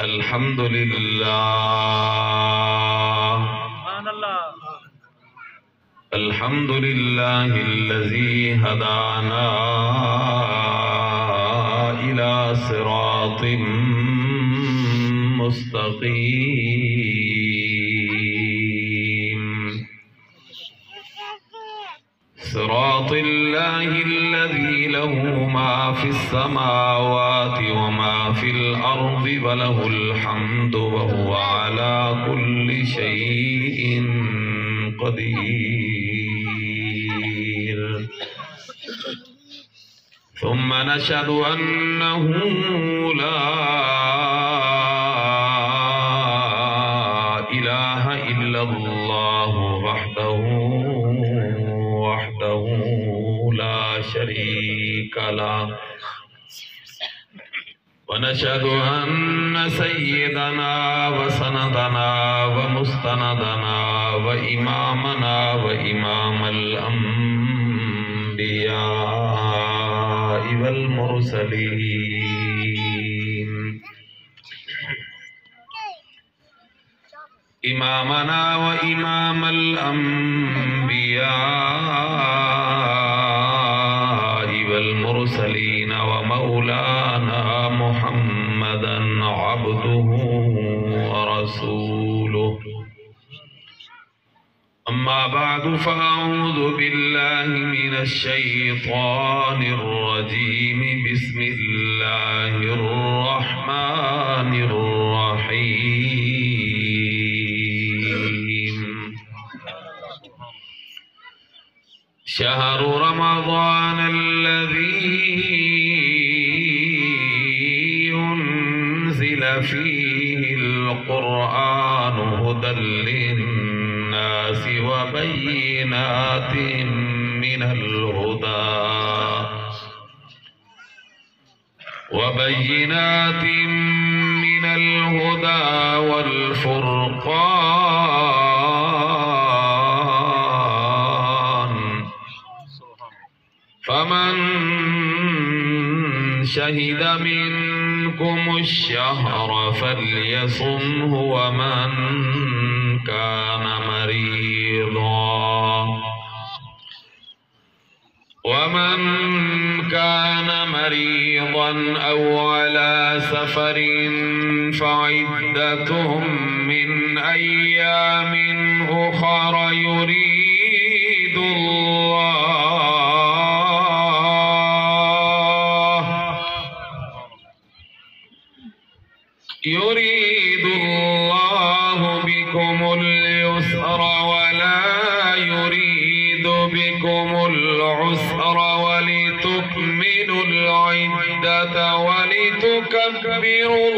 الحمد لله الحمد لله الذي هدانا إلى صراط مستقيم صراط الله الذي له ما في السماوات وما في الأرض وله الحمد وهو على كل شيء قدير. ثم نشهد أنه لا إله إلا الله وحده لا شريك له، ونشهد أن سيدنا وسندنا ومستندنا وإمامنا وإمام الأنبياء والمرسلين إمامنا وإمام الأنبياء والمرسلين ومولانا محمدا عبده ورسوله. أما بعد فأعوذ بالله من الشيطان الرجيم. بسم الله الرحمن الرحيم. شهر رمضان الذي ينزل فيه القرآن هدى للناس وبينات من الهدى والفرقان، فمن شهد منكم الشهر فليصمه، ومن كان مريضا أو على سفر فعدة من أيام أخر يريد الله بكم اليسر ولا يريد بكم العسر، ولتكملوا العدة ولتكبروا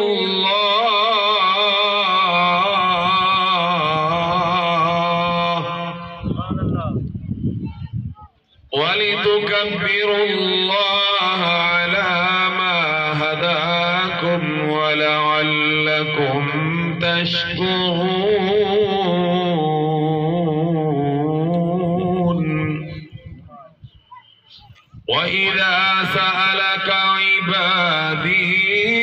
الله على ما هداكم ولعلكم تشكرون. وإذا سألك عبادي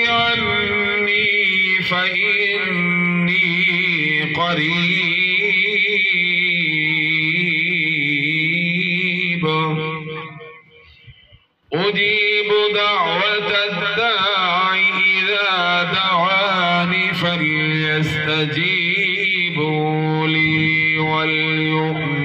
عني فإني قريب أجيب دعوة الداع إذا دعاني فليستجيبوا لي وليؤمنوا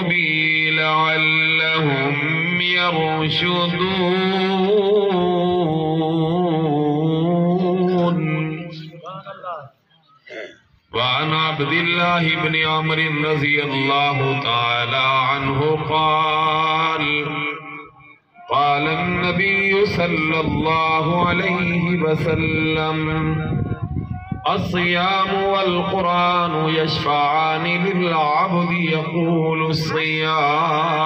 بي لعلهم يرشدون. وعن عبد الله بن عمرو رضي الله تعالى عنه قال النبي صلى الله عليه وسلم: الصيام والقرآن يشفعان للعبد. يقول الصيام: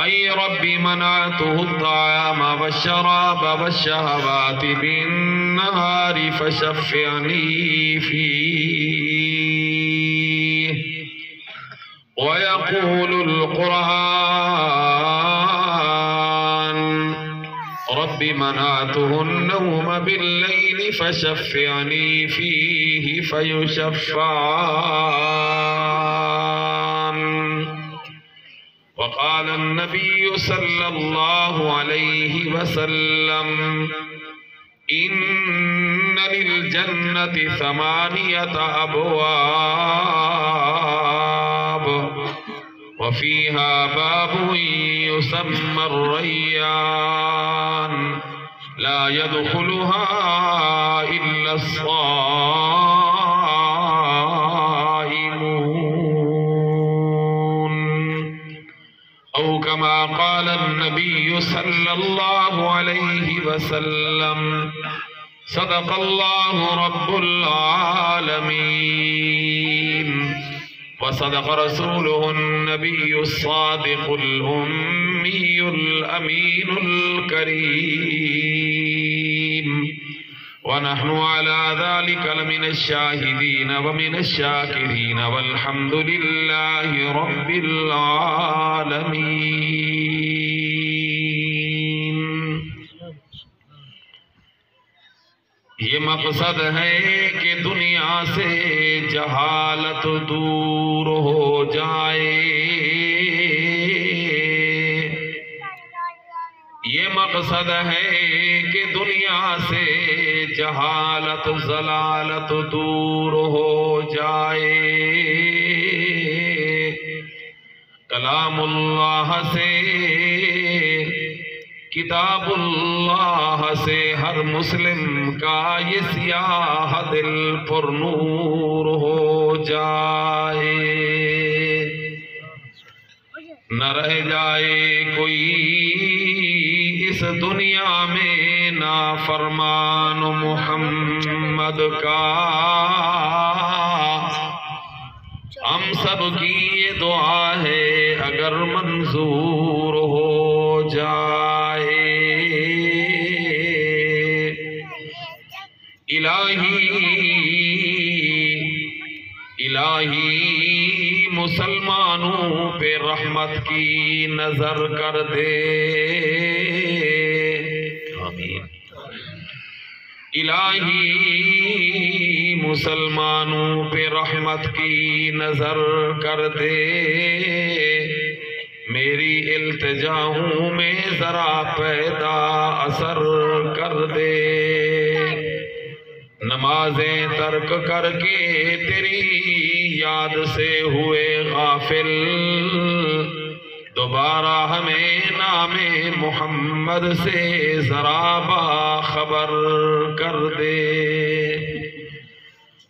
أي رب منعته الطعام والشراب والشهوات بالنهار فشفعني فيه. يقول القرآن رب منعته النوم بالليل فشفعني فيه فيشفعان. وقال النبي صلى الله عليه وسلم إن للجنة 8 أبواب وفيها باب يسمى الريان لا يدخلها إلا الصائمون، أو كما قال النبي صلى الله عليه وسلم صدق الله رب العالمين وصدق رسوله النبي الصادق الأمي الأمين الكريم، ونحن على ذلك لمن الشاهدين ومن الشاكرين والحمد لله رب العالمين۔ یہ مقصد ہے کہ دنیا سے جہالت دور ہو جائے، یہ مقصد ہے کہ دنیا سے جہالت ضلالت دور ہو جائے، کلام اللہ سے کتاب اللہ سے ہر مسلم کا یہ سیاہ دل پر نور ہو جائے، نہ رہ جائے کوئی اس دنیا میں نافرمان محمد کا۔ ہم سب کی یہ دعا ہے اگر منظور ہو جائے۔ الہی مسلمانوں پہ رحمت کی نظر کر دے، آمین۔ الہی مسلمانوں پہ رحمت کی نظر کر دے، میری التجاؤں میں ذرا پیدا اثر کر دے، نمازیں ترک کر کے تیری یاد سے ہوئے غافل، دوبارہ ہمیں نام محمد سے ذرا باخبر کر دے،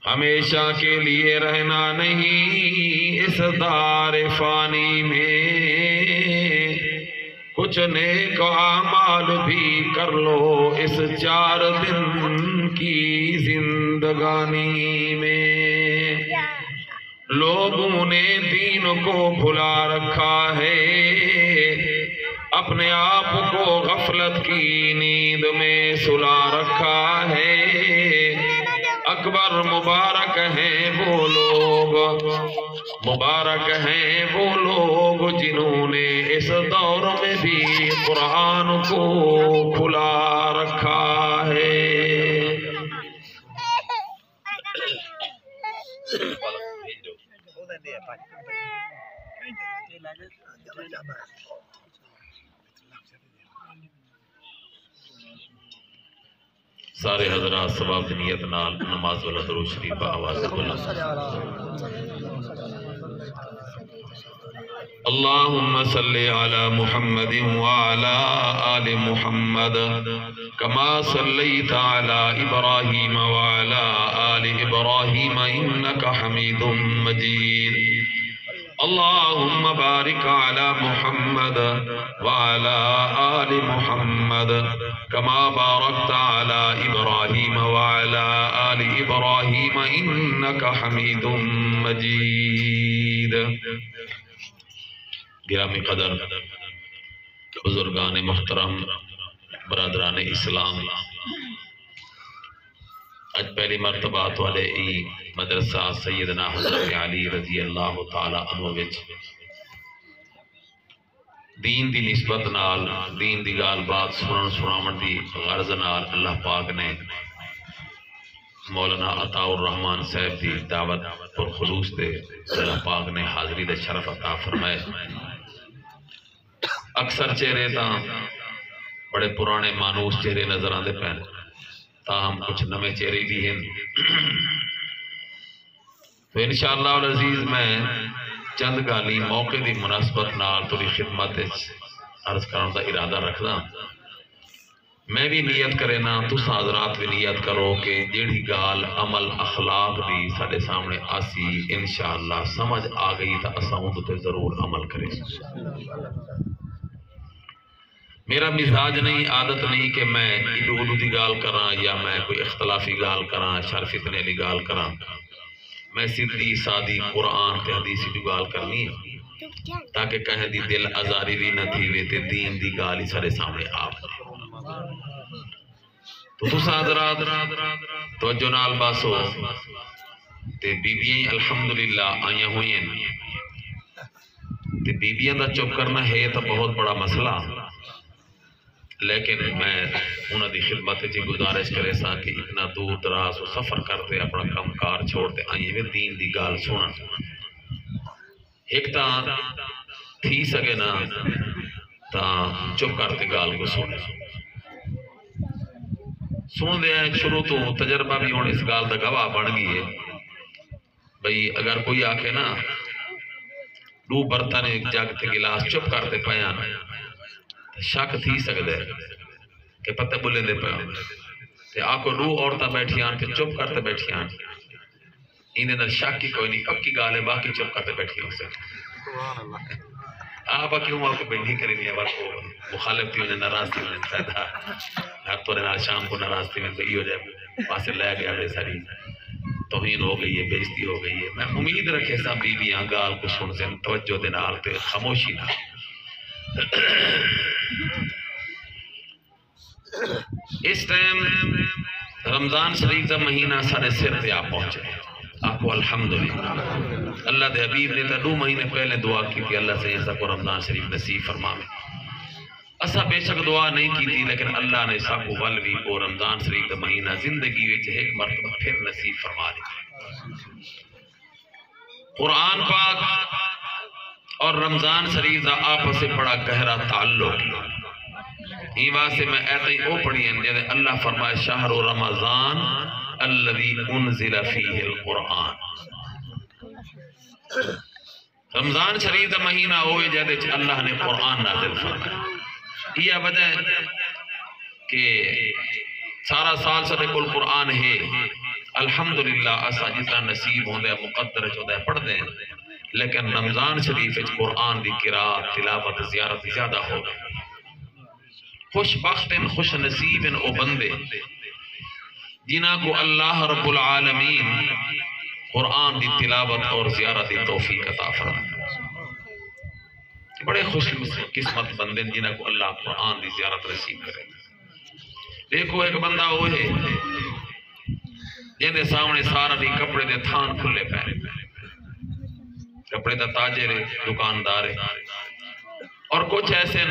ہمیشہ کے لیے رہنا نہیں اس دار فانی میں، کچھ نیک اعمال بھی کر لو اس 4 دن کی زندگانی میں۔ لوگوں نے دین کو بھلا رکھا ہے، اپنے آپ کو غفلت کی نیند میں سلا رکھا ہے، اکبر مبارک ہیں وہ لوگ، مبارک ہیں وہ لوگ جنہوں نے اس دور میں بھی قرآن کو کھلا رکھا ہے۔ سارے حضرات ثواب نیت نال نماز والا درود شریف آواز بولو۔ اللہم صلی علی محمد وعلی آل محمد کما صلیت علی ابراہیم وعلی آل ابراہیم انکا حمید مجید۔ اللہم بارک علی محمد وعلی آل محمد کما بارکت علی ابراہیم وعلی آل ابراہیم انکا حمید مجید۔ گرامی قدر بزرگان محترم، برادران اسلام، آج پہلی مرتبہ والے ای مدرسہ سیدنا حضرت علی رضی اللہ تعالی عنہ وچ دین دی نسبت نال دین دی گال بات سنن سناون دی غرض نال اللہ پاک نے مولانا عطا الرحمان صاحب دی دعوت پر خلوص دے اللہ پاک نے حاضری دے شرف عطا فرمائے۔ اکثر چہرے تاں بڑے پرانے مانوس چہرے نظر آندے پہن تاہم کچھ نمے چہرے بھی ہیں، تو انشاءاللہ العزیز میں چند گالی موقع دی مناسبت نال تھوڑی خدمت عرض کرنے کا ارادہ رکھدا۔ میں بھی نیت کرے نا تساں حضرات بھی نیت کرو کہ جیڑی گال عمل اخلاق دی ساڈے سامنے آسی انشاءاللہ سمجھ آ گئی تا اساں اون تے ضرور عمل کریں۔ میرا مزاج نہیں، عادت نہیں کہ میں ادو دی گال کراں یا میں کوئی اختلافی گال کراں، شر فتنے دی گال کراں۔ میں سیدھی سادی قرآن تے حدیثی دی گال کرنی ہے تاکہ کہیں دی دل آزاری بھی نہ تھی وے تے دین دی گال ہی سارے سامنے آ۔ تو تساں حضرات توجہ نال باسو تے بیبیاں الحمدللہ آئیاں ہوئی ہیں تے بیبیاں دا چپ کرنا ہے تو بہت بڑا مسئلہ، لیکن میں انہوں دی خدمت جی گزارش کرے سا کہ اتنا دور دراز و سفر کرتے اپنا کم کار چھوڑتے آئیے میں دین دی گال سونا ایک تا تھی سکے نا تا چپ کرتے گال کو سونے سن دے ہیں شروع تو تجربہ بھی ہونے اس گال دا گواہ بن گئی ہے بھئی اگر کوئی آکے نا دو برتن ایک جگ تے گلاس چپ کرتے پیان شک تھی سکتے کہ پتہ بلے دے پیان تے آکو دو عورتہ بیٹھی آن کے چپ کرتے بیٹھی آن انہیں در شک کی کوئی نہیں پکی گالے باقی چپ کرتے بیٹھی ہو سکتے آبا کیوں آپ کو بینی کریں گے آبا کو مخالف تھی انہیں ناراض تھی انہیں فائدہ ہر طور نال شام کو ناراض تھی میں تو یہ ہو جائے پاسے لے گیا بے ساری توہین ہو گئی ہے بےزتی ہو گئی ہے۔ میں امید رکھے سا بی بیاں گال کو سن سے توجہ دے نال تے خاموشی نہ اس ٹائم رمضان شریف کا مہینہ سارے سر پہ آپ پہنچے آپ کو الحمدللہ اللہ دے حبیب نے تا 2 مہینے پہلے دعا کی تھی اللہ سے ایسا کو رمضان شریف نصیب فرما میں اسا بے شک دعا نہیں کی تھی لیکن اللہ نے سا کو ولوی کو رمضان شریف کا مہینہ زندگی وچ ایک مرتبہ پھر نصیب فرما دی۔ قرآن پاک اور رمضان شریف کا آپس سے بڑا گہرا تعلق ہی واسطے میں ایتے او پڑھی ہیں جیسے اللہ فرمائے شہر رمضان الذی انزل فیہ القرآن رمضان شریف کا مہینہ ہوئے جیسے اللہ نے قرآن نازل فرمایا۔ یہ وجہ ہے کہ سارا سال سدے کل قرآن ہے الحمدللہ اسا جتنا نصیب ہوندے مقدر چودہ پڑھ دیں لیکن رمضان شریف قرآن دی قرات تلاوت زیارت زیادہ ہو گئے۔ خوش بخت خوش نصیب او بندے جنہ کو اللہ رب العالمین قرآن دی تلاوت اور زیارت دی توفیق عطا فرمائے۔ بڑے خوش قسمت بندے جنہ کو اللہ قرآن دی زیارت نصیب کرے۔ دیکھو ایک بندہ وہ ہے جن سامنے سارا دی کپڑے دے تھان کھلے پہنے کپڑے دا تاجر ہے دکاندار ہے اور کچھ ایسے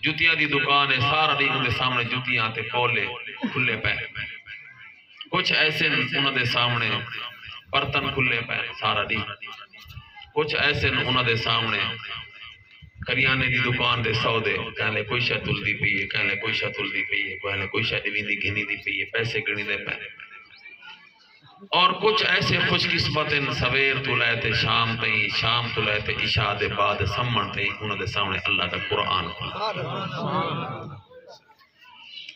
جوتیاں دی دکان ہے سارا دی ان دے سامنے جوتیاں تے کولے کھلے پہنے کچھ ایسے انہوں دے سامنے برتن کھلے پہنے سارا دی کچھ ایسے انہوں دے سامنے کریانے دی دکان دے سودے کہنے کوئی شاہ تل دی پیئے کہنے کوئی شاہ تل دی پیئے کہنے کوئی شاہ ڈوین دی گھنی دی پیئے پیسے گھنی دے پہنے اور کچھ ایسے خوش قسمت سویر تو لائے تھے شام تو لائے تھے عشاء دے بعد سمن تھے انہوں دے سامنے اللہ کا قرآن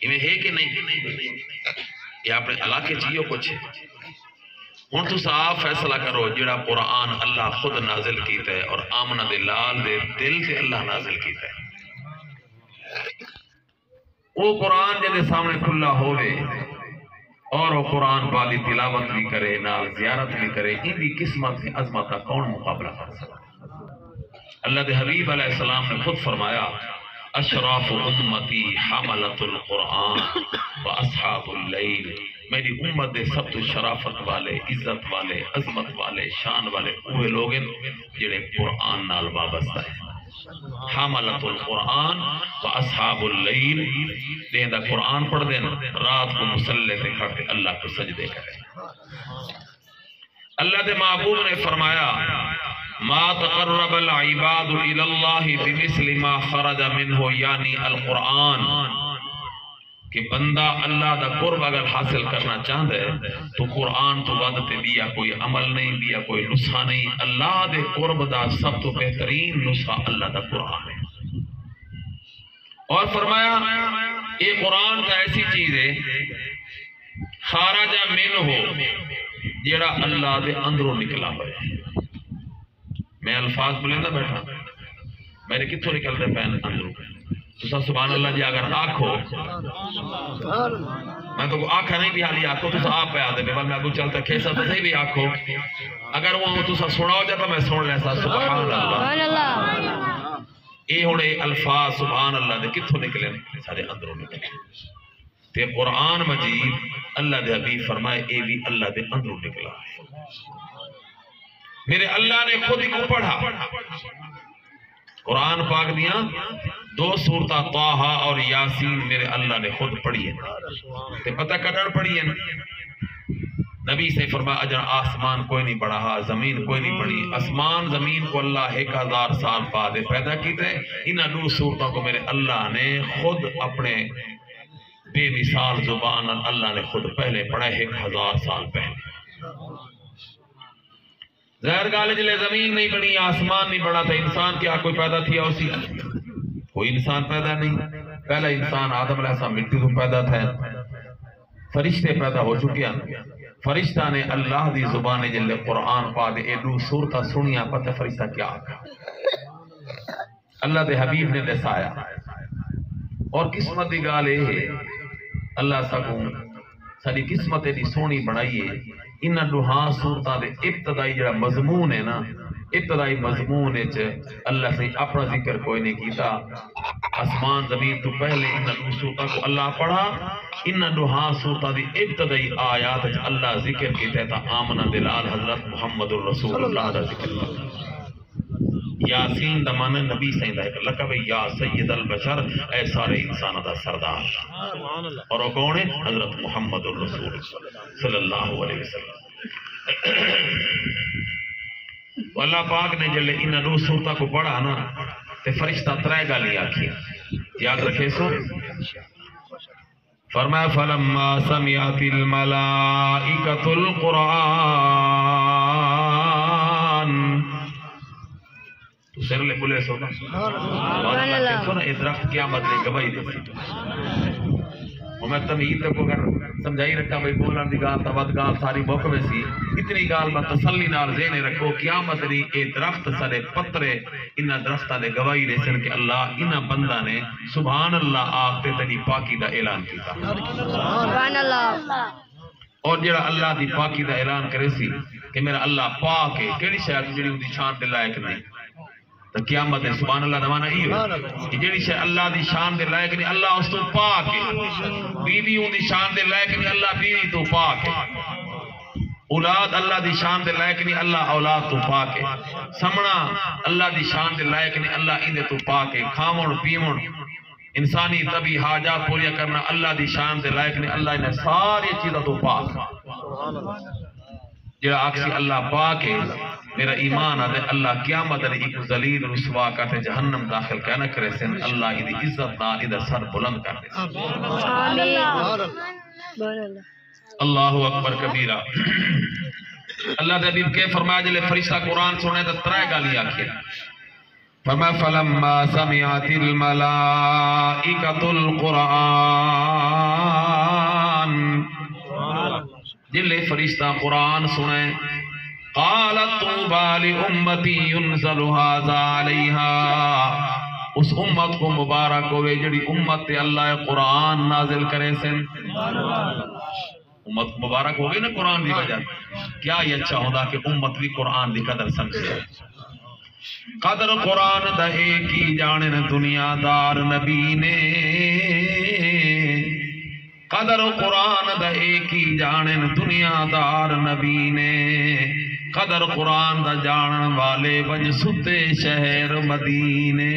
یہ ہے کہ نہیں یہ اپنے علاقے چیئے کچھ ہون تو صاحب فیصلہ کرو جڑا قرآن اللہ خود نازل کیتا ہے اور آمنہ دے لال دے دل سے اللہ نازل کیتا ہے وہ قرآن جے سامنے کھلا ہوئے اور وہ قرآن والی تلاوت بھی کرے نال زیارت بھی کرے ان کی قسمت کی عظمت کا کون مقابلہ کر سکتا؟ اللہ دے حبیب علیہ السلام نے خود فرمایا اشراف امتی حملت القرآن و اصحاب اللیل میری امت دے سب تو شرافت والے عزت والے عظمت والے شان والے اوہ لوگ ہیں جڑے قرآن نال وابستہ ہیں حاملۃ القرآن و اصحاب اللیل، دیندہ قرآن پڑھ دینا، رات کو مصلی پہ کھڑتے اللہ کو سجدے کرے۔ اللہ دے محبوب نے فرمایا ما تقرب العباد الی اللہ بمثل ما خرج منہ، یعنی القرآن، کہ بندہ اللہ دا قرب اگر حاصل کرنا چاہتا ہے تو قرآن تو ودتے دیا کوئی عمل نہیں، دیا کوئی نسخہ نہیں۔ اللہ دے قرب دا سب تو بہترین نسخہ اللہ دا قرآن ہے۔ اور فرمایا یہ قرآن کا ایسی چیز ہے خارج منہ، جیڑا اللہ دے اندروں نکلا ہوئے۔ میں الفاظ بلندہ بیٹھا، میرے کتوں نکلتے پہن اندروں، تو سبحان اللہ جی اگر آنکھو، میں تو آنکھا نہیں بھی حالی آنکھو، تو آپ پہ آدھے بل میں اگو چلتا کھیسا تو صحیح بھی آنکھو، اگر وہ تو سنا ہو جاتا میں سن لیسا سبحان اللہ۔ یہ ہونے الفاظ سبحان اللہ دے کتوں نکلے، سارے اندروں نکلے۔ تے قرآن مجید اللہ دے حبیب فرمائے اے بھی اللہ دے اندروں نکلا ہے۔ میرے اللہ نے خود ہی کو پڑھا، قرآن پاک دیا 2 سورتہ طٰہٰ اور یاسین میرے اللہ نے خود پڑھی ہے۔ تے پتہ کٹڑ پڑھی ہے، نبی سے فرمایا اجر آسمان کوئی نہیں پڑھا، زمین کوئی نہیں پڑھی، آسمان زمین کو اللہ 1000 سال بعد پیدا کیتے، انہاں 2 سورتوں کو میرے اللہ نے خود اپنے بے مثال زبان اللہ نے خود پہلے پڑھا 1000 سال پہلے۔ ظاہر گالے جلے زمین نہیں بنی، آسمان نہیں بڑا تھا، انسان کیا کوئی پیدا تھیا اسی، کوئی انسان پیدا نہیں۔ پہلا انسان آدم علیہ السلام مٹی تو پیدا تھا، فرشتے پیدا ہو چکے ہیں۔ فرشتہ نے اللہ دی زبان جلے قرآن پا دے 2 سورتہ سنیا، پتہ فرشتہ کیا آگا اللہ دے حبیب نے دسایا۔ اور قسمت دی گالے ہے اللہ سکوں ساری قسمت دی سونی بنائیے۔ انہاں 2 سورتاں دے ابتدائی جڑا مضمون ہے نا، ابتدائی مضمون ہے اللہ سے اپنا ذکر کوئی نہیں کیتا۔ آسمان زمین تو پہلے انہاں 2 سورتاں کو اللہ پڑھا، انہاں 2 سورتاں دی ابتدائی آیات اللہ ذکر کیتا تھا آمنہ دلال حضرت محمد الرسول اللہ دا ذکر کیتا۔ یاسین دا معنی نبی سائیں دا ایک لقب ہے، یا سید البشر، اے سارے انسان دا سردار، اور وہ کون ہے؟ حضرت محمد الرسول صلی اللہ علیہ وسلم۔ اللہ پاک نے جلے انہاں 2 سورتاں کو پڑھا نا تے فرشتہ 3 گالی آکھی، یاد رکھے سو۔ فرمایا فلما سمعت الملائکۃ القرآن، تو سر لے بلے سو نا اے درخت قیامت لے گواہی دے سی۔ میں تمہید کو اگر سمجھائی رکھا بھئی بولن دی گال تبد گال ساری بک میں سی، اتنی گال میں تسلی نال ذہن رکھو قیامت دی اے درخت سارے پترے انہاں درختہ دے گواہی دے سن کہ اللہ انہاں بندہ نے سبحان اللہ آختے تیری پاکی دا اعلان کیتا۔ سبحان اللہ۔ اور جڑا اللہ دی پاکی دا اعلان کرے سی کہ میرا اللہ پاک ہے، کیڑی شاید جڑی دی شان دے لائق نہیں، تو قیامت ہے سبحان اللہ دمانا ہی ہو کہ جیڑی شاید اللہ دی شان دے لائق نہیں اللہ اس تو پاک ہے، بیوی ان دی شان دے لائق نہیں اللہ بیوی تو پاک ہے، اولاد اللہ دی شان دے لائق نہیں اللہ اولاد تو پاک ہے، سمنا اللہ دی شان دے لائق نہیں اللہ اندے تو پاک ہے، کھامن پیمن انسانی طبی حاجات پوریا کرنا اللہ دی شان دے لائق نہیں اللہ انہیں ساری چیزیں تو پاک ہے۔ جڑا آکسی اللہ پاک ہے میرا ایمان آدھے اللہ قیامت دے ایک ذلیل رسوا کرتے جہنم داخل کہنا کرے سن اللہ ادھی عزت نال ادھا سر بلند کر دے۔ اللہ اکبر کبیرہ۔ اللہ دے حبیب کے فرمایا جلے فرشتہ قرآن سنے تو 3 گالی آکھیں، فرمایا فلما سمعت الملائکۃ القرآن، جلے فرشتہ قرآن سنے قالت طوبى لأمتی ينزل هذا عليها، اس امت کو مبارک ہوئے جڑی امت تے اللہ قرآن نازل کرے سن۔ امت مبارک ہوئے نا قرآن دی وجہ، کیا یہ اچھا ہوتا کہ امت بھی قرآن دی قدر سمجھے۔ قدر قرآن دہے کی جانن دنیا دار نبی نے، قدر قرآن دہے کی جانن دنیا دار نبی نے، قدر قرآن دا جانن والے ونج ستے شہر مدینے.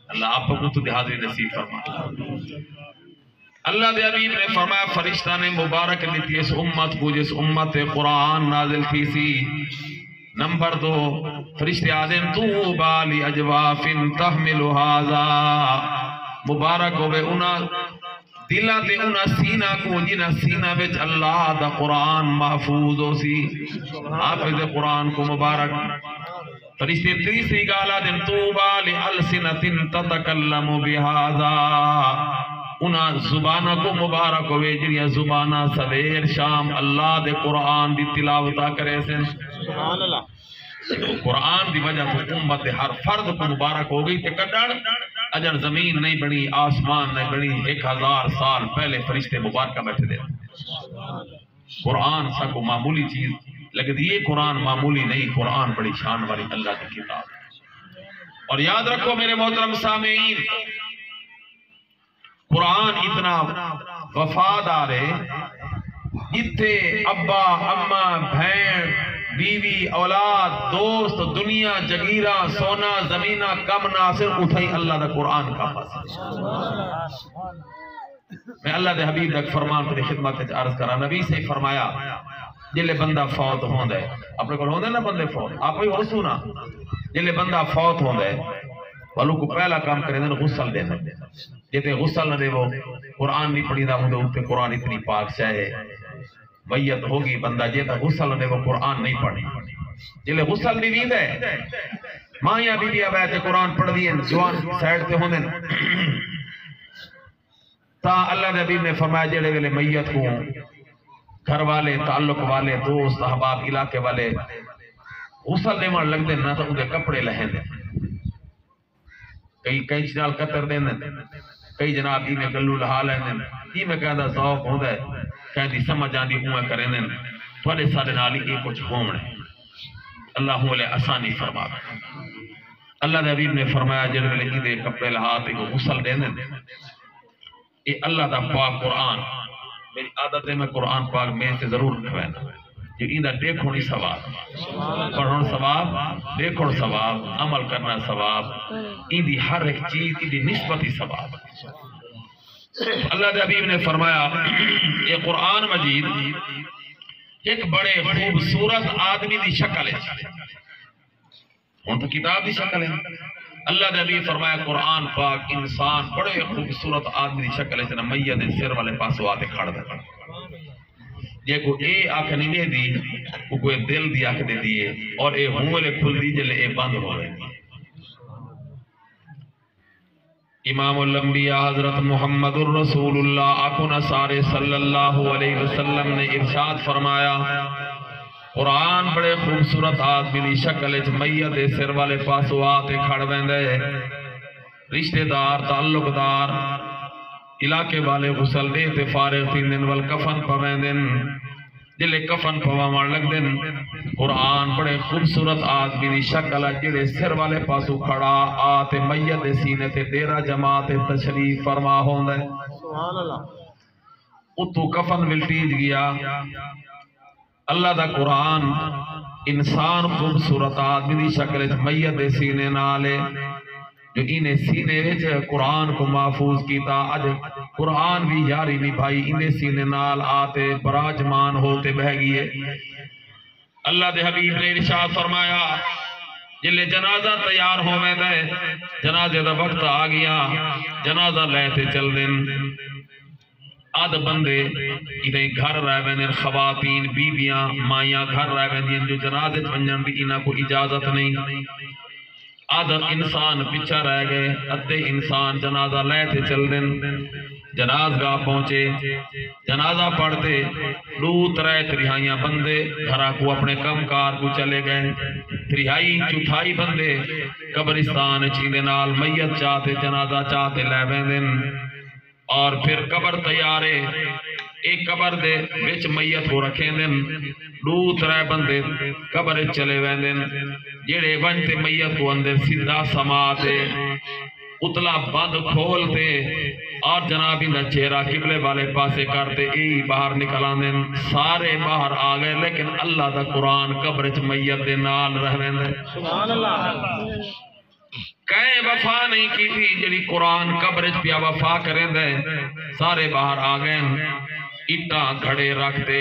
اللہ آپ کو تو حاضری نصیب فرما. اللہ دے حبیب نے فرمایا فرشتہ نے مبارک لیتی اس امت کو جس امت قرآن نازل تھی سی. نمبر 2 فرشتے آدم طوبى لأجواف تحمل هذا. مبارک ہوئے انہاں دلہ دے انہاں سینہ کو جنہاں سینہ بچ اللہ دا قرآن محفوظ ہو سی. حافظ قرآن کو مبارک. فرشتے تیسری گالا دن طوبى لألسنة تتکلم بهذا. انہاں زبانہ کو مبارک ہوئے جنہاں زبانہ سویر شام اللہ دے قرآن دی تلاوتہ کرے سن. سبحان اللہ. قرآن دی وجہ تو امت ہر فرد کو مبارک ہو گئی. تے کڈڑ اجر زمین نہیں بنی آسمان نہیں بنی 1000 سال پہلے فرشتے مبارکہ بیٹھے دے. قرآن سا کو معمولی چیز لیکن یہ قرآن معمولی نہیں. قرآن بڑی شان والی اللہ کی کتاب. اور یاد رکھو میرے محترم سامعین قرآن اتنا وفادار ہے. اتھے ابا اماں بھین بیوی اولاد دوست دنیا جگیرہ سونا زمینہ کم ناصر اٹھائی اللہ دا قرآن کا فاصل. میں اللہ دے حبیب تک فرمان پر خدمت عرض کرا. نبی سے فرمایا جلے بندہ فوت ہوں دے اپنے کو ہوں دے نا بندے فوت آپ ہی غسو نا جلے بندہ فوت ہوں دے والوں کو پہلا کام کریں دے غسل دے دے. جیتے غسل نہ دے وہ قرآن نہیں پڑھی دا ہوں دے اوپر قرآن اتنی پاک چاہے. میت ہوگی بندہ جیتا غسل نہ دے وہ قرآن نہیں پڑھی. جلے غسل نہیں دے ماں یا بی بی آبائے قرآن پڑھ دیئے جوان سائڈ تے ہوں دے تا اللہ نے حبیب نے فرمایا جڑے ویلے میت کو گھر والے تعلق والے دوست احباب علاقے والے غسل دے مان لگ دے نہ تو ان دے کپڑے لہیں دے. کئی چنال قطر دیں دیں کئی جناب ہی میں گلو لہا لیں دیں ہی میں کہہ دا ذوق ہوں دے کہہ دی سمجھ آن دی ہوئے کریں دیں تھوڑے سارے نالی ایک کچھ ہومنے. اللہ علیہ آسانی فرما دیں. اللہ دے حبیب نے فرمایا جنہوں نے لگی دے کپڑے لہا دے کو غسل دیں دیں. اے اللہ دا پاک قرآن میری عادت ہے میں قرآن پاک میں سے ضرور رکھوینا. جو ایندہ دیکھو نہیں ثواب پڑھن ثواب دیکھو ثواب عمل کرنا ثواب ایندی ہر ایک چیز ایندی نسبتی ثواب. اللہ دے حبیب نے فرمایا یہ قرآن مجید ایک بڑے خوبصورت آدمی دی شکل ہے. ہون تو کتاب دی شکل ہے. اللہ دے حبیب فرمایا قرآن پاک انسان بڑے خوبصورت آدمی دی شکل ہے جنہ میت دے سر والے پاسو آتے کھڑ دے. یہ کو اے آنکھ نہیں دے دی وہ کوئی دل دی آنکھ دے دیئے اور اے ہونگلے کھل دی جلے اے بند ہو رہے دی. امام الانبیاء حضرت محمد الرسول اللہ آقنا سارے صلی اللہ علیہ وسلم نے ارشاد فرمایا قرآن بڑے خوبصورت آدمی دی شکل اچ میت دے سر والے پاسو آتے کھڑ بیندے رشتہ دار تعلق دار علاقے والے غسل دے تے فارغ تین دن والکفن پوین دن جلے کفن پوامار لگ دن قرآن بڑے خوبصورت آدمی دی شکل جڑے سر والے پاسو کھڑا آتے میت دے سینے تے دیرہ جماعت تشریف فرما ہوں دے. سبحان اللہ. اتو کفن ملٹیج گیا. اللہ دا قرآن انسان خوبصورت آدمی دی شکل میت دے سینے نالے جو انہیں سینے وچ قرآن کو محفوظ کیتا اج قرآن بھی یاری نہیں بھائی انہیں سینے نال آتے براجمان ہوتے بہ گئے. اللہ دے حبیب نے ارشاد فرمایا جلے جنازہ تیار ہو میں دے جنازے دا وقت آ گیا جنازہ لیتے چل دن آدھ بندے انہیں گھر رہ بینن خواتین بیبیاں مائیاں گھر رہ بینن جو جنازے ونجن دی انہاں کو اجازت نہیں. آدھا انسان پچھا رہ گئے ادھے انسان جنازہ لیتے چل دن جنازگاہ پہنچے جنازہ پڑھتے دو ترے ترہائیاں بندے گھرہ کو اپنے کم کار کو چلے گئے ترہائی چوتھائی بندے قبرستان چیندے نال میت چاہتے جنازہ چاہتے لے بیندن اور پھر قبر تیارے ایک قبر دے وچ میت ہو رکھیں دن دو ترے بندے قبر چلے ویندن جڑے ونجتے میت کو اندر سدھا سماتے اتلا بند کھولتے اور جناب انہا چہرہ قبلے والے پاسے کرتے ای باہر نکل آنے سارے باہر آگئے لیکن اللہ دا قرآن قبرچ میت دے نال رہویں دے سبحان اللہ کہیں وفا نہیں کی تھی جڑی قرآن قبرچ پیا وفا کریں دے سارے باہر آگئے اٹا گھڑے رکھتے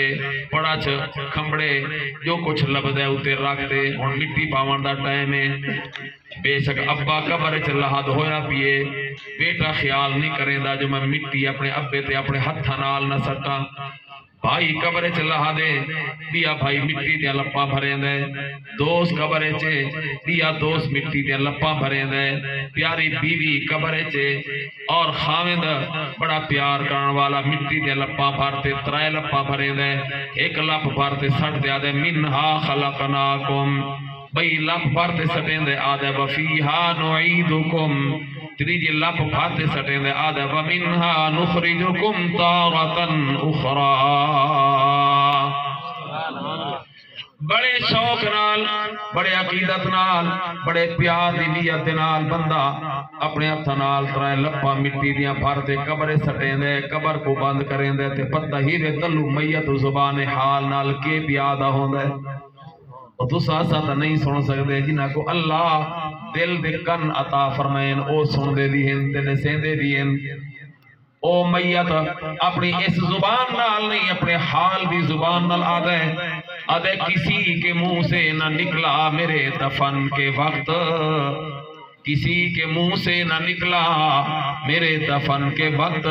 پڑاچ کھمڑے جو کچھ لبدے ہوتے رکھتے اور مٹی پاون دا ٹائم ہے بے شک ابا قبر چ لحد ہویا پیے بیٹا خیال نہیں کریں دا جو میں مٹی اپنے ابے تے اپنے ہتھا نال نہ سٹا بھائی قبر چ لحدے دیا بھائی مٹی دیا لپا بھریں دے دوست قبر چ دیا دوست مٹی دیا لپا بھریں دے پیاری بیوی قبر چ اور خاوند بڑا پیار کرن والا مٹی دیا لپا بھرتے ترائے لپا بھریں دے ایک لپ بھرتے سٹ دیا دے منہا خلقناکم بھئی لپ بھرتے سٹیں دے آدھے وفیہا نعیدکم تریجی لپ بھرتے سٹیں دے آدھے ومنہا نخرجکم تارتن اخرى بڑے شوق نال بڑے عقیدت نال بڑے پیار دی نیت نال بندہ اپنے ہتھ نال ترائے لپا مٹی دیاں بھرتے قبر سٹیں دے قبر کو بند کریں دے تے پتہ ہی دے تلو میت زبان حال نال کے پیادہ ہوں دے اور تو ساتھ نہیں سن سکتے جنہ کو اللہ دل دے کن عطا فرمائن او سن دے دیئن تے نسین دے دیئن او میت اپنی اس زبان نال نہیں اپنے حال دی زبان نال آدھے کسی کے منہ سے نہ نکلا میرے دفن کے وقت کسی کے منہ سے نہ نکلا میرے دفن کے وقت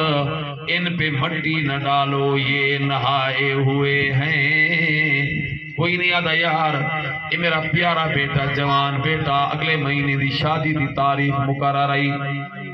ان پہ مٹی نہ ڈالو یہ نہائے ہوئے ہیں کوئی نہیں آدھا یار یہ میرا پیارا بیٹا جوان بیٹا اگلے مہینے دی شادی دی تاریخ مقرر رہی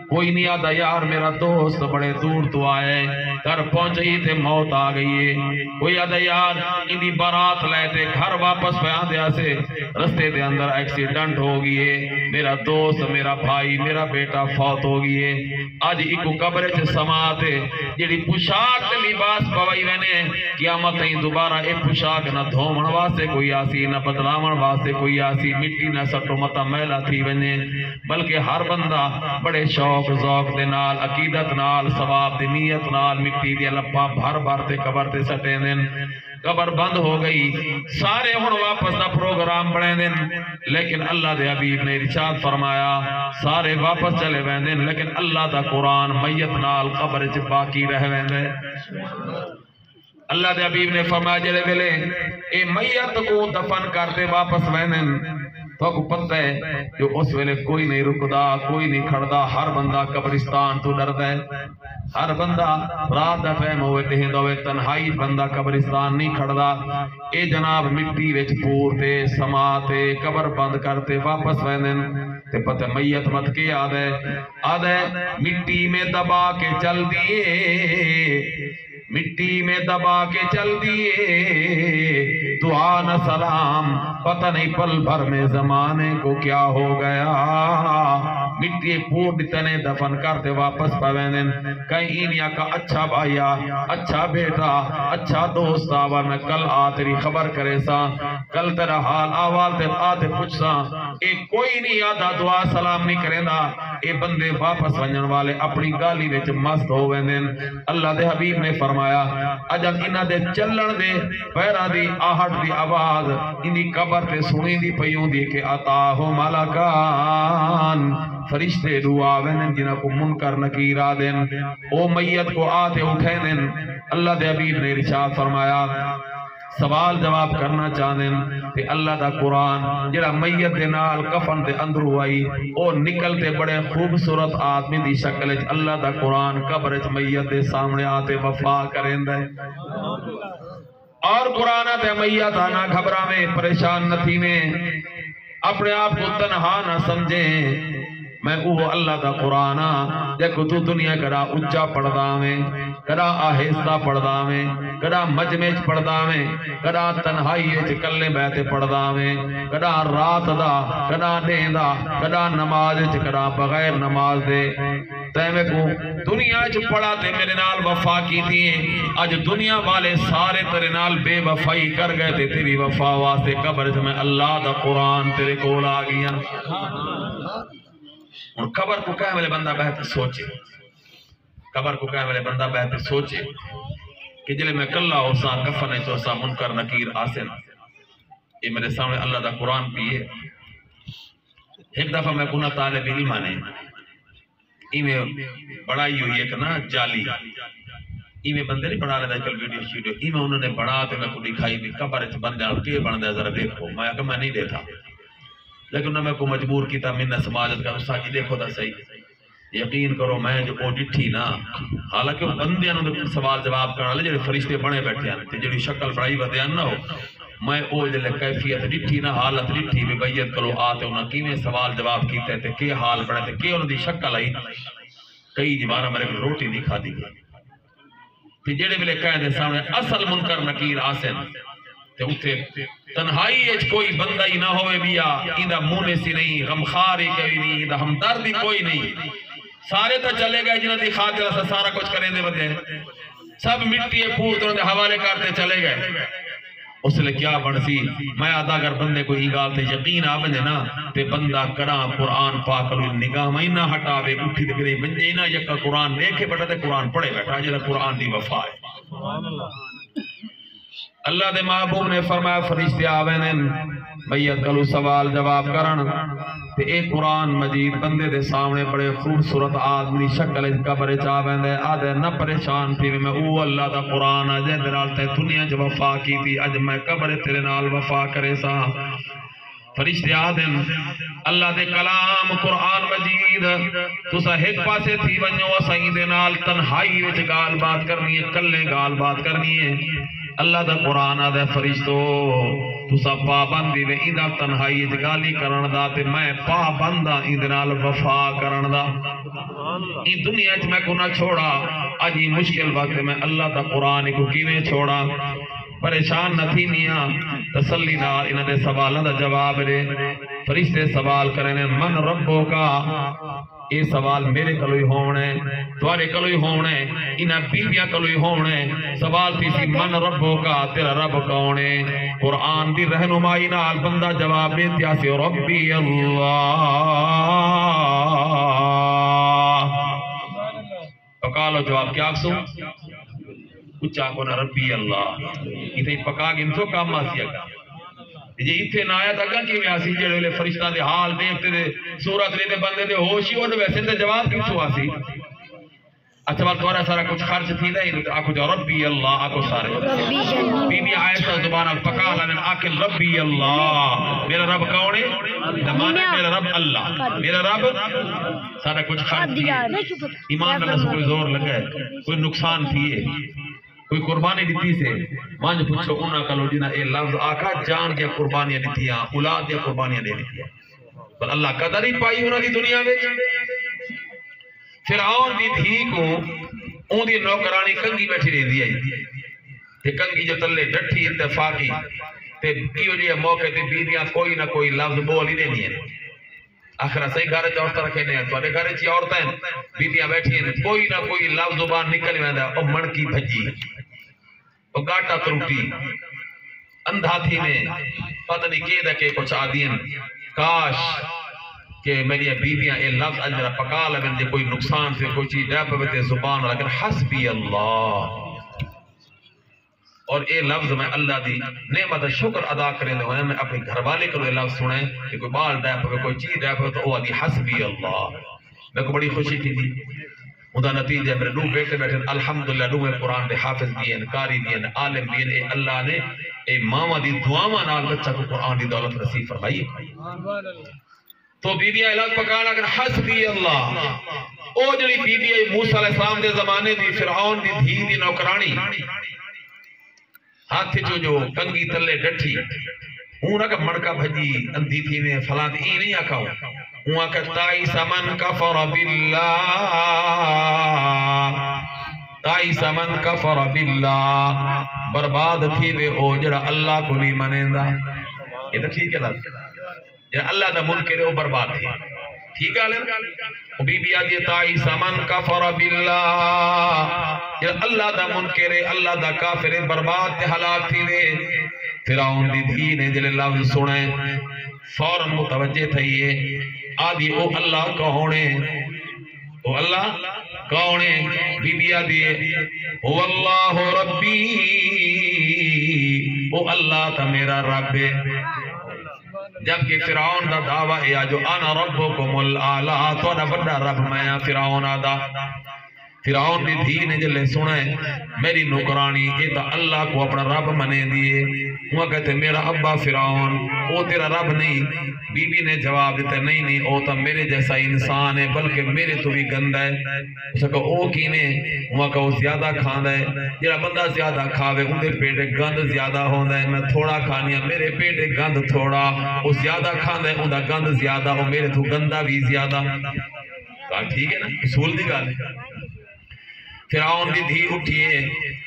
کوئی نہیں آدھا یار میرا دوست بڑے دور تو آئے گھر پہنچئی تے موت آ گئی ہے کوئی آدھا یار اندی بارات لیتے گھر واپس بیان دیا سے رستے دے اندر ایکسیڈنٹ ہو گئی ہے میرا دوست میرا بھائی میرا بیٹا فوت ہو گئی ہے آج ایکو قبر چ سماتے جڑی پوشاک تے لباس پوائی وینے قیامت ہی دوبارہ اے پوشاک نہ دھومن واسطے کوئی آسی نہ بدلاون واسطے کوئی آسی مٹی نہ سٹو متا میلا تھی وینے بلکہ ہر بندہ بڑے شوق ذوق دے نال عقیدت نال ثواب دی نیت نال مٹی دی لپا بھر بھر تے قبر تے سٹے دین قبر بند ہو گئی سارے ہن واپس دا پروگرام بنے دین لیکن اللہ دے حبیب نے ارشاد فرمایا سارے واپس چلے ویندن لیکن اللہ دا قرآن میت نال قبر چ باقی رہ ویندے اللہ دے حبیب نے فرمایا جلے ویلے اے میت کو دفن کرتے واپس ویندن تو کو پتہ ہے جو اس ویلے کوئی نہیں رکدا کوئی نہیں کھڑدا ہر بندہ قبرستان تو ڈردا ہے ہر بندہ رات دا ٹائم ہوئے تہندا ہوئے تنہائی بندہ قبرستان نہیں کھڑدا اے جناب مٹی وچ پورتے سماتے قبر بند کرتے واپس ویندن تے پتہ میت مت کے آدھے مٹی میں دبا کے چل دیے مٹی میں دبا کے چل دیے دعا نہ سلام پتہ نہیں پل بھر میں زمانے کو کیا ہو گیا مٹی پور تنے دفن کرتے واپس پویندن کہیں انیا کا اچھا بھائیا اچھا بیٹا اچھا دوست آوا میں کل آ تیری خبر کرے سا کل تیرا حال آوال تے آتے پوچھ سا اے کوئی نہیں آدھا دعا سلام نہیں کریں دا اے بندے واپس ونجن والے اپنی گالی وچ مست ہو ویندن اللہ دے حبیب نے فرمایا اجل انہ دے چلن دے پیرا دی آہٹ دی آواز انہی قبر تے سنی دی پیوں دی کہ آتاہو ملکان فرشتے دعا وینن جنہ کو منکر نکیر آدن او میت کو آتے اٹھے دن اللہ دے حبیب نے ارشاد فرمایا سوال جواب کرنا چاہدن تے اللہ دا قرآن جڑا میت دے نال کفن دے اندر ہوئی او نکلتے بڑے خوبصورت آدمی دی شکل اللہ دا قرآن قبر وچ میت دے سامنے آتے وفا کریں دے اور قرآن تے میت آنا گھبرا میں پریشان نہ تھی میں اپنے آپ کو تنہا نہ سمجھیں میں وہ اللہ دا قرآن دیکھو تو دنیا کڑا اچھا پڑھدا میں کڑا آہستہ پڑھدا میں کڑا مجمع پڑھدا میں کڑا تنہائی کلے بیٹھے پڑھدا میں کڑا رات دا کڑا دین دا کڑا نماز کڑا بغیر نماز دے تے میں کو دنیا چ پڑھا تے میرے نال وفا کی تھی اج دنیا والے سارے تیرے نال بے وفائی کر گئے تے تیری وفا واسطے قبر میں اللہ دا قرآن تیرے کول آ گیا اور قبر کو کہنے والے بندہ بہتر سوچے، قبر کو کہنے والے بندہ بہتر سوچے کہ جلے میں کلہ ہو سا کفن چو سا منکر نکیر آسن. یہ میرے سامنے اللہ دا قرآن پیئے. ایک دفعہ میں کنا طالب علم آنے ایمیں بڑائی ہوئی ایک نا جالی ایمیں بندے نہیں بڑھا لیتا کل ویڈیو شیڈیو ایمیں انہوں نے بڑھا تو میں کو دکھائی بھی قبر اچھ بندے آل کے بندے ذرا دیکھو. میں کہا میں نہیں دیتا لیکن انہوں نے میں کو مجبور کی تھا منہ سماجت کا رسا کی دیکھو دا صحیح. یقین کرو میں جو او ڈٹھی نا حالانکہ وہ بندے انہوں نے سوال جواب کرنا لے جڑے فرشتے بنے بیٹھے ہیں جڑی شکل بڑائی بدیان نہ ہو. میں او جلے کیفیت ڈٹھی نا حالت ڈٹھی بھی بیت کرو آتے انہوں کیویں سوال جواب کیتے تھے کہ حال بڑھے تھے کہ انہوں دی شکل آئی کئی جبارہ میرے کو روٹی نہیں کھا دی گئی. پھر جڑے ملے کہہ دے سامنے اصل منکر نکیر آسن تے اتھے تنہائی ایچ کوئی بندہ ہی نہ ہوئے بیا ایدہ مونے سی نہیں غمخاری کوئی نہیں ایدہ ہمدردی کوئی نہیں. سارے تو چلے گئے جنہوں دی خاطر سے سارا کچھ کریں دے بدے سب مٹی پھول تو انہوں دے حوالے کرتے چلے گئے. اس لئے کیا بڑھتی میں آدھا اگر بندے کو ایگال تے یقین آبنے نا تے بندہ کرام قرآن پاک اللہ نگاہ میں نہ ہٹاوے اٹھی دے گرے بندے نا یکا قرآن دیکھے بیٹھا تے قرآن پڑھے بیٹھا جلہ قرآن دی وفا ہے. اللہ دے محبوب نے فرمایا فرشتے آوینن بیعت کلو سوال جواب کرن تے ایک قرآن مجید بندے دے سامنے بڑے خوبصورت آدمی شکل قبر چاوین دے آدھے نہ پریشان تھی میں او اللہ دا قرآن آجے درال تے دنیا جو وفا کی تھی اج میں قبر تیرے نال وفا کرے سا. فرشتے آدھن اللہ دے کلام قرآن مجید تسا ایک پاسے تھی ونجو سائیں دے نال تنہائی وچ گال بات کرنی ہے کلے گال بات کرنی ہے. اللہ دا قرآن آدھے فرشتو تسا پابندی دے ایدہ تنہائی جگالی کرن دا تے میں پابندہ ایدہ نال وفا کرن دا. این دنیا چ میں کو نہ چھوڑا آج ہی مشکل وقت میں اللہ دا قرآن کو کیویں چھوڑا. پریشان نہ تھی میاں تسلی نال انہاں دے سوالوں دا جواب دے. فرشتے سوال کرنے من ربو کا یہ سوال میرے کلوئی ہونے توارے کلوئی ہونے انہاں بیبیاں کلوئی ہونے. سوال تھی سی من ربو کا تیرا رب کونے. قرآن دی رہنمائی نال بندہ جواب دیتا سی ربی اللہ. پکالو جواب کیا سو اچھا کو نہ ربی اللہ اتھے پکا گن کام آسیا گا جی اتھے نہ آیا تھا کہ میں آسی جڑے لے فرشتہ دے حال دیکھتے دے صورت لیتے بندے دے ہوشی اور ویسے تے جواب کیوں آسی. اچھا بات دوارا سارا کچھ خرچ تھی دے آکو جو ربی اللہ آکو سارے بی بی آیسا زبانہ پکا لمن آکل ربی اللہ میرا رب کونے دمانے میرا رب اللہ میرا رب سارا کچھ خرچ تھی ایمان اللہ سے کوئی زور لگا ہے کوئی نقصان تھی ہے کوئی قربانی دیتی سے مانج پوچھو انہاں کلو جنہ اے لفظ آکھا جان کے قربانیاں دیتیاں اولاد کے قربانیاں دے دیتیاں پر اللہ قدر ہی پائی انہاں دی دنیا میں. فرعون دی دھی کو اون دی نوکرانی کنگی بیٹھی رہ دی آئی تے کنگی جو تلے ڈٹھی اتفاقی تے کیوں جی موقع تے بیدیاں کوئی نہ کوئی لفظ بول ہی دینی ہے. آخرہ صحیح گھر عورتیں رکھے نہیں ہیں تو گھر چی عورتیں بیدیاں بیٹھی ہیں کوئی نہ کوئی لفظ زبان نکل میں دا او مڑکی بھجی او گاٹا تروٹی اندھا تھی میں پتہ نہیں کہ دا کہ کچھ آدین کاش کہ میری بیویاں اے لفظ اجرہ پکا لگن دے کوئی نقصان سے کوئی چیز ڈیپ بتے زبان لیکن حسبی اللہ اور اے لفظ میں اللہ دی نعمت شکر ادا کریں دے ہوئے میں اپنے گھر والے کو یہ لفظ سنیں کہ کوئی بال ڈیپ ہوئے کوئی چیز ڈیپ ہوئے تو وہ دی حسبی اللہ. میں کو بڑی خوشی کی تھی ادا نتیجہ میرے دو بیٹے بیٹھے الحمدللہ دو میں قرآن دے حافظ بھی ہیں قاری بھی ہیں عالم بھی ہیں. اے اللہ نے اے ماما دی دعاواں نال بچہ کو قرآن دی دولت نصیب فرمائی. تو بی بی علاق پکانا کہ حسبی اللہ او جڑی بی بی موسیٰ علیہ السلام دے زمانے دی فرعون دی دھی دی نوکرانی ہاتھ جو کنگی تلے ڈٹھی ہوں نہ کہ مڑکا بھجی اندھی تھی میں فلاں ای نہیں آکھا ہوں آکھا تائیس من کفر باللہ تائیس من کفر باللہ برباد تھی وے او جڑا اللہ کو نہیں منیندہ. یہ تو ٹھیک ہے لازم یا اللہ دا منکر ہے وہ برباد ہے. ٹھیک ہے بی بی آدھی تائیس من کفر باللہ یا اللہ دا منکر ہے اللہ دا کافر ہے برباد تے ہلاک تھی دے. فرعون دی دھی نے جلے لفظ سنے فوراً متوجہ تھئیے آدھی او اللہ کہونے او اللہ کہونے بی بی آدھی او اللہ ربی او اللہ تا میرا رب ہے جبکہ فرعون دا دعویٰ ہے جو انا ربکم الاعلی تو انا بڑا رب میں فرعون آدھا فرعون دی دھی نے جلے سنے میری نوکرانی یہ تو اللہ کو اپنا رب منے دیے وہ کہتے میرا ابا فرعون وہ تیرا رب نہیں بی بی نے جواب دیتے نہیں وہ تو میرے جیسا انسان ہے بلکہ میرے تو بھی گند ہے اسے کہا او کینے وہ کہا وہ زیادہ کھاند ہے جیڑا بندہ زیادہ کھاوے ان دے پیٹے گند زیادہ ہوندہ ہے میں تھوڑا کھانیا میرے پیٹے گند تھوڑا وہ زیادہ کھاند ہے ان دا گند زیادہ وہ میرے تو گندہ بھی زیادہ کہا ٹھیک ہے نا اصول دی گال ہے فرعون دی دھی اٹھیے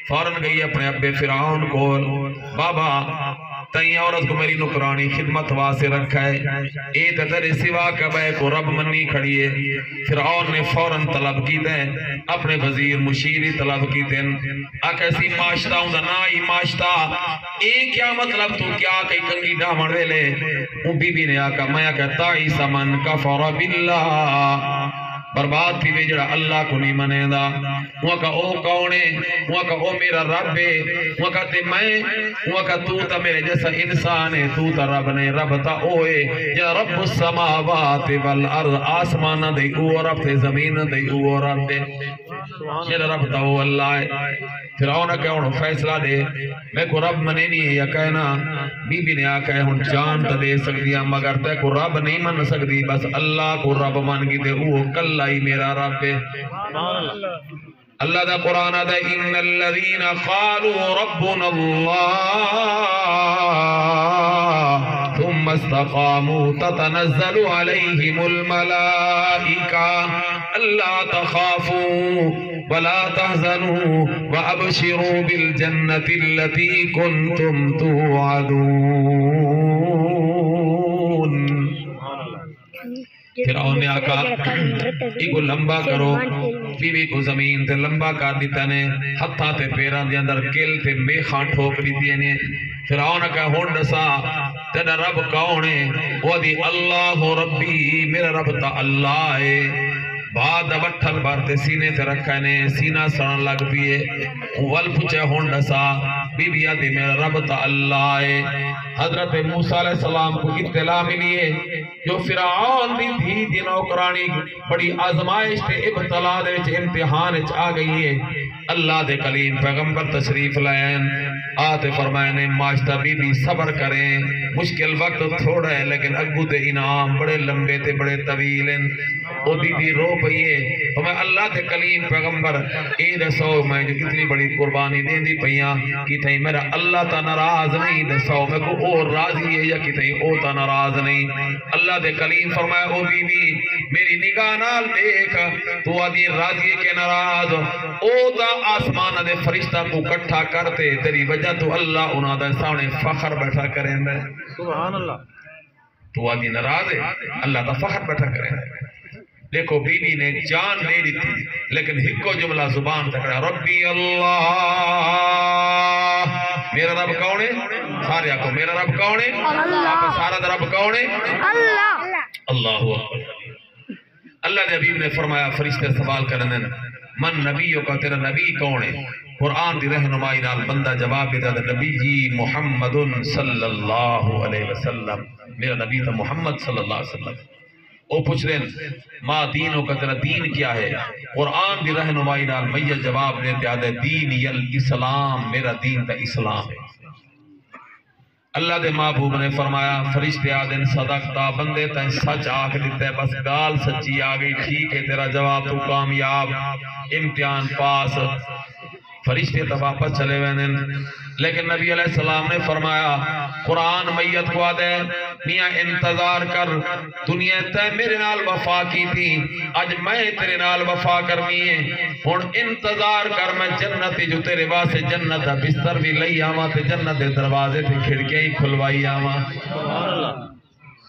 فوراً گئی اپنے ابے فرعون کو بابا تائیں عورت کو میری نکرانی خدمت واسے رکھا ہے اے تیرے سوا کبے کو رب منی کھڑی ہے فرعون نے فوراً طلب کی دیں اپنے وزیر مشیری طلب کی دیں آکیسی معاشتہ ہوں نائی معاشتہ اے کیا مطلب تو کیا کئی کنگی ڈامن ویلے ان بی بی نے آکا میں آکا تائی سمن کفر باللہ برباد تھی وے جڑا اللہ کو نہیں منے دا وہ کہا او کونے وہ کہا او میرا رب ہے وہ کہتے میں وہ کہا تو تا میرے جیسا انسان ہے تو تا رب نے رب تا اوے یا رب السماوات والارض آسمان دے او رب تے زمین دے او رب دے میرا رب تا او اللہ ہے فرعون کہا انہوں فیصلہ دے میں کو رب منے نہیں ہے یا کہنا بی بی نے آکا ہے ہن جان تا دے سکتی ہے مگر تے کو رب نہیں من سکتی بس اللہ کو رب من کی دے او کل ہی میرا رب ہے اللہ دا قرآن دا ان الذین قالوا ربنا اللہ ثم استقاموا تتنزل علیہم الملائکہ اللہ تخافوا ولا تحزنوا وابشروا بالجنة التي كنتم توعدون فرعون نے آقا ایک لمبا کرو بی بی کو زمین تے لمبا کر دیتا نے ہتھا تے پیران دے اندر کل تے میخان ٹھوک دیتی نے فرعون کا ہونڈ سا تیرا رب کونے وہ دی اللہ ربی میرا رب تا اللہ ہے بعد بٹھل بارتے سینے تے رکھا نے سینہ سڑن لگ پیے ول پچھے ہونڈ سا بی بی آدھی میرا رب تا اللہ ہے حضرت موسیٰ علیہ السلام کو اطلاع ملی ہے جو فرعون دی تھی نوکرانی بڑی آزمائش تے ابتلا دے وچ امتحان وچ آ گئی ہے اللہ دے کلیم پیغمبر تشریف لائن آتے فرمائنے معاشتہ بی بی صبر کریں مشکل وقت تھوڑا ہے لیکن اگو دے انعام بڑے لمبے تے بڑے طویل ہیں وہ بی بی رو پئیے تو میں اللہ دے کلیم پیغمبر اے دسو میں جو کتنی بڑی قربانی دین دی پئیاں کی تھیں میرا اللہ تا ناراض نہیں دسو میں کو اور راضی ہے یا کی تھیں او تا ناراض نہیں اللہ دے کلیم فرمایا او بی بی میری نگاہ نال دیکھ تو آدھی راضی کے ناراض او تا آسمان دے فرشتہ کو کٹھا کرتے تیری وجہ تو اللہ انہاں دے سامنے فخر بیٹھا کریں دے سبحان اللہ تو آدھی ناراض ہے اللہ تا فخر بیٹھا کریں دے دیکھو بی بی نے جان دے دی تھی لیکن ہکو جملہ زبان تکڑا ربی اللہ میرا رب کون ہے سارے آکو میرا رب کون ہے آپ سارا رب کون ہے اللہ اللہ اللہ نے حبیب نے فرمایا فرشتے سوال کرنے من نبیوں کا تیرا نبی کون ہے قرآن دی رہنمائی نال بندہ جواب دیتا نبی جی محمد صلی اللہ علیہ وسلم میرا نبی تھا محمد صلی اللہ علیہ وسلم او پوچھ رہے ہیں ما دینوں کا تیرا دین کیا ہے قرآن دی رہنمائی نال میہ جواب دیتے آدھے دین الاسلام میرا دین تا اسلام ہے اللہ دے محبوب نے فرمایا فرشتے آدھے صدقتا بندے تائیں سچ آکھ دیتے بس گال سچی آگئی ٹھیک ہے تیرا جواب تو کامیاب امتحان پاس فرشتے تو واپس چلے ہوئے لیکن نبی علیہ السلام نے فرمایا قرآن میت کو آدھے میاں انتظار کر دنیا تے میرے نال وفا کی تھی آج میں تیرے نال وفا کرنی ہے اور انتظار کر میں جنت جو تیرے واسے جنت بستر بھی لئی آواں تے جنت دروازے تے کھڑکیاں ہی کھلوائی آواں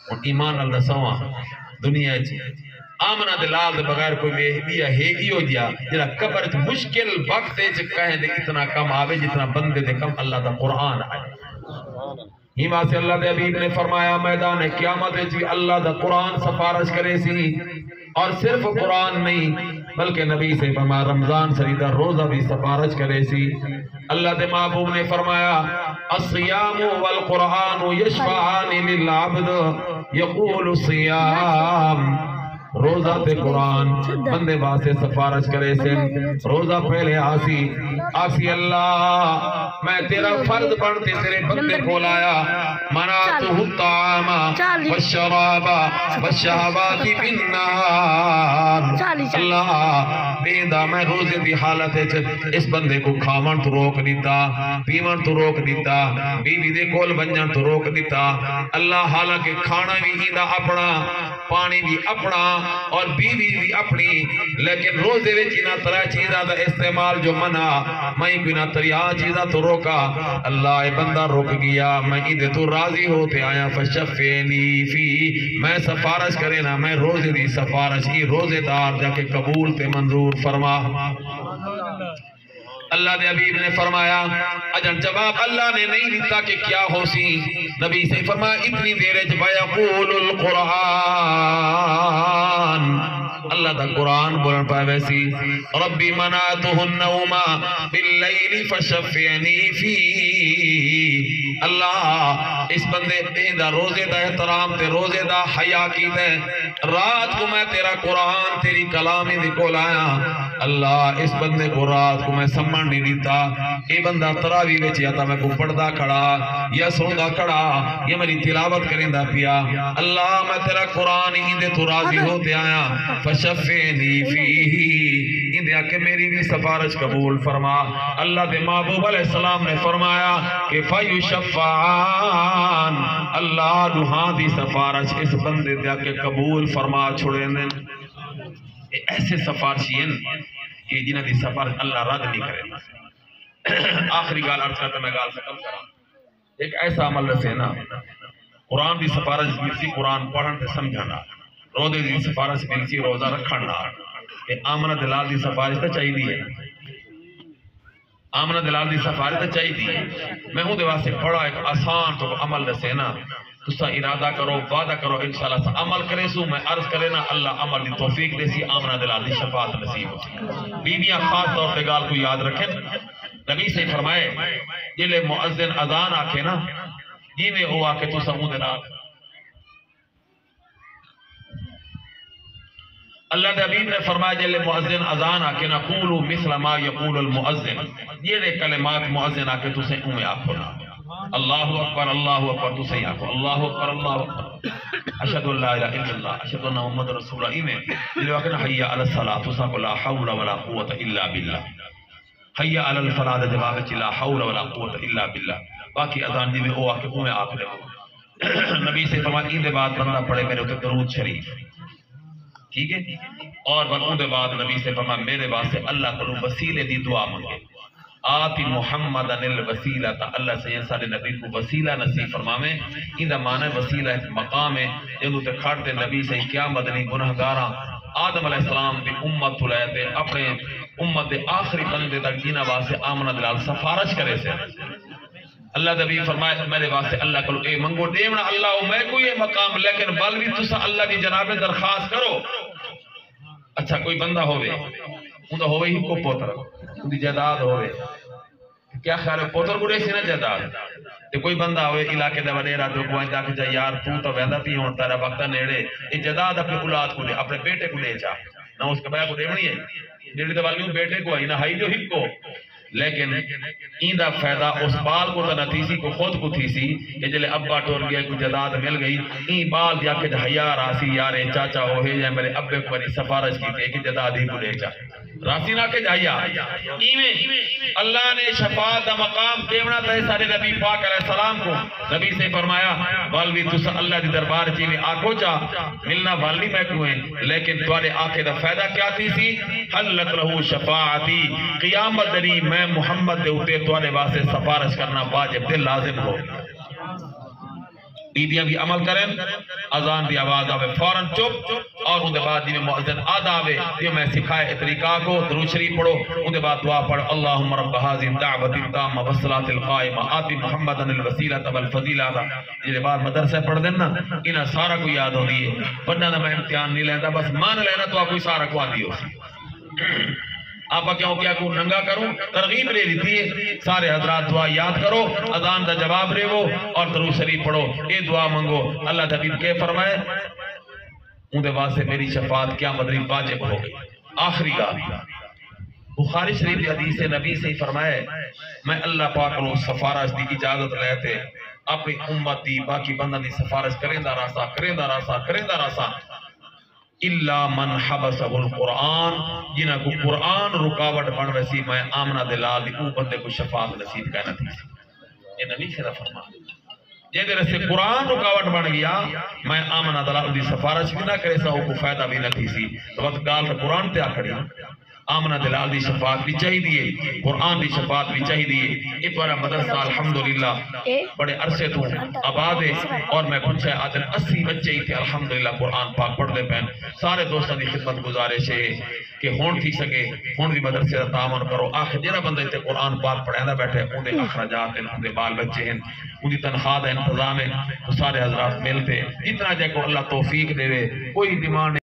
اور ایمان اللہ سواں دنیا چی آمنہ دلال دے بغیر کوئی بیا ہے ہو جیا جنہا قبر مشکل وقت ہے جو کہیں دے اتنا کم آوے جتنا بندے دے کم اللہ دا قرآن آئے ہی واسطے اللہ دے حبیب نے فرمایا میدان قیامت جی اللہ دا قرآن سفارش کرے سی، اور صرف قرآن نہیں بلکہ نبی سے فرمایا رمضان شریف روزہ بھی سفارش کرے سی۔ اللہ دے محبوب نے فرمایا الصیام والقرآن یشفعان للعبد یقول الصیام، روزہ تے قرآن بندے واسطے سفارش کرے سے۔ روزہ پہلے آسی اللہ میں تیرا فرض بنتے تیرے بندے کو لایا، منعتہ الطعام والشراب والشہوات بالنار، اللہ دیدہ میں روزے دی حالت اس بندے کو کھاون تو روک دیتا، پیون تو روک دیتا، بیوی دے کول بنجن تو روک دیتا، اللہ حالانکہ کھانا بھی ہیندہ اپنا، پانی بھی اپنا اور بیوی بھی اپنی، لیکن روزے وچ نہ طرح چیزاں دا استعمال جو منع، میں کوئی نہ طرح چیزاں تو روکا، اللہ اے بندہ روک گیا، میں ادھے تو راضی ہوتے آیا، فشفینی فی، میں سفارش کرے نا، میں روزے دی سفارش کی، روزے دار جا کے قبول تے منظور فرما۔ اللہ دے حبیب نے فرمایا اجن جواب اللہ نے نہیں دیتا کہ کیا ہو سی، نبی سے فرمایا اتنی دیر وَيَقُولُ الْقُرْآنِ، اللہ دا قرآن بولن پائے ویسی ربی منعتہ النوم باللیل فشفعنی فی، اللہ اس بندے دا روزے دا احترام تے روزے دا حیا کی تے، رات کو میں تیرا قرآن تیری کلامی دی کو لایا، اللہ اس بندے کو رات کو میں سمن نہیں دیتا، اے بندہ تراوی وچ یا تا میں کو پڑھدا کھڑا یا سوندا کھڑا یا میری تلاوت کریندا پیا، اللہ میں تیرا قرآن ہی تو راضی ہوتے آیا، فشفعنی فیہ، اندیا کہ میری بھی سفارش قبول فرما۔ اللہ دے محبوب علیہ السلام نے فرمایا کہ فیشفعان، اللہ روحاں دی سفارش اس بندے دیا کہ قبول فرما چھوڑے نے۔ ایسے سفارشی ہیں کہ جنہ دی سفارش اللہ رد نہیں کرے۔ آخری گال عرض کرتا میں گال ختم کرا، ایک ایسا عمل رسے نا، قرآن دی سفارش ملسی قرآن پڑھن تے سمجھنا، روزے دی سفارش ملسی روزہ رکھنا، آمنہ دلال دی سفارش تا چاہی دی ہے، آمنہ دلال دی سفارش تا چاہی دی ہے۔ میں ہوں دے واسے پڑھا ایک آسان تو عمل رسے نا، تسا ارادہ کرو وعدہ کرو انشاءاللہ سے عمل کرے سو، میں عرض کرے نا اللہ عمل دی توفیق دے سی، آمنہ دلال دی شفاعت نصیب ہو۔ بیویاں خاص طور پہ گال کو یاد رکھیں، نبی سے فرمائے جلے مؤذن اذان آکھے نا یہ میں ہوا کہ تسا ہوں دے نال، اللہ دے حبیب نے فرمایا جلے مؤذن اذان آکے نا قولو مثل ما یقول المؤذن، یہ دے کلمات مؤذن آکے تو سے اوہ آکھو نا، اللہ اکبر تو سے آکھو، اللہ اکبر اشہدو اللہ الہ الا اللہ اشہدو انہ محمد رسول اللہ، میں جلے وقت نا حیّ علی الصلاة تو ساکو لا حول ولا قوة الا باللہ، حیّ علی الفلاح دے جواب چی لا حول ولا قوة الا باللہ، باقی اذان جی میں او آکے اوہ آکھ لے۔ نبی سے فرمایا این دے بعد بندہ پڑھے میرے اتنے درود شریف، ٹھیک ہے، اور بلکہ دے بعد نبی سے فرمایا میرے بعد سے اللہ کرو وسیلے دی دعا منگے، آتی محمدن الوسیلہ، تا اللہ سے سارے نبی کو وسیلہ نصیب فرماویں، ان دا معنی وسیلہ ایک مقام ہے جنہوں تے کھڑتے نبی سے کیا مدنی گناہگاراں آدم علیہ السلام دی امت تلائے اپنے امت دے آخری بندے تک جینا واسے آمنہ دلال سفارش کرے سے، اللہ نبی فرمائے میرے واسطے اللہ کرو اے منگو دیونا اللہ میں کوئی یہ مقام، لیکن بل بھی تسا اللہ دی جناب درخواست کرو۔ اچھا کوئی بندہ ہوئے ان دا ہوئے ہی کو پوتر ان دی جداد ہوئے، کیا خیال ہے پوتر گڑے سی نا جداد، تے کوئی بندہ ہوئے علاقے دا وڈیرا تو کوئی جا کے جا یار تو ویندہ پی ہون تارا وقتا نیڑے، یہ جداد اپنے اولاد کو لے اپنے بیٹے کو لے چاہ نہ اس کے بیا کو دیونی ہے، نیڑے دوالیوں بیٹے کو آئی نہ ہائی جو ہی کو، لیکن این دا فائدہ اس بال کو دا نتیسی کو خود کو تھی سی کہ جلے ابا ٹور گیا کوئی جداد مل گئی، این بال دیا کہ حیا راسی یارے چاچا ہوئے یا میرے ابے کو بری سفارش کی تھے کہ جداد ہی کو لے چاہ راسی نہ کہ جائیا، اللہ نے شفاعت دا مقام دیونا تھے سارے نبی پاک علیہ السلام کو، نبی سے فرمایا والوی تسا اللہ دی دربار چیویں آکھو چاہ ملنا والی میں کوئیں، لیکن توارے آکھے دا فائدہ کیا تھی سی حلت رہو شفاعتی، قیامت دری میں محمد دے ہوتے توارے واسے سفارش کرنا واجب دے لازم ہو۔ بیدیاں بھی عمل کریں، اذان دی آواز آوے فوراں چپ، اور ان دے بعد جی میں مؤذن آدھا آوے یہ میں سکھائے طریقہ کو درود شریف پڑھو ان دے بعد دعا پڑھ اللہم رب حاضر دعوت التامہ والصلاۃ القائمہ آتی محمد الوسیلۃ والفضیلہ یہ بعد مدرسہ پڑھ دینا انہاں سارا کو یاد ہو دیئے ورنہ میں امتحان نہیں لینا بس مان لینا تو آپ کوئی سارا کو آن دیو سی آپ کیا ہو کیا کو ننگا کروں ترغیب لے لیتی ہے سارے حضرات دعا یاد کرو اذان دا جواب رہے وہ اور درود شریف پڑھو اے دعا منگو اللہ حبیب کے فرمائے ان دے واسطے میری شفاعت کیا مدری واجب ہوگی آخری گال بخاری شریف کی حدیث نبی سے ہی فرمائے میں اللہ پاک کو سفارش دی اجازت لیتے اپنی امتی باقی بندہ دی سفارش کریندہ راسا اللہ من حبسہ القرآن جنہ کو قرآن رکاوٹ بن رسی میں آمنہ دلال دی او بندے کو شفاعت نصیب کہنا تھی یہ نبی سے فرما جے دے رسے قرآن رکاوٹ بن گیا میں آمنہ دلال دی سفارش بھی نہ کرے سا کو فائدہ بھی نہ تھی سی وقت گال قرآن تے آکڑی آمنہ دلال دی شفاعت بھی چاہی دیئے قرآن دی شفاعت بھی چاہی دیئے ایک بارہ مدرسہ الحمدللہ بڑے عرصے تو آباد ہے اور میں پوچھا ہے آدھر 80 بچے ہی تھے الحمدللہ قرآن پاک پڑھ دے پہن سارے دوستان دی خدمت گزارش ہے کہ ہون تھی سکے ہون دی مدرسے دا تعاون کرو آخر جنہ بندے تے قرآن پاک پڑھائندہ بیٹھے ان دے اخراجات ہیں ان دے بال بچے ہیں ان دی تنخواہ دا انتظام ہے تو سارے حضرات ملتے اتنا جائے کو اللہ توفیق دے کوئی ڈیمانڈ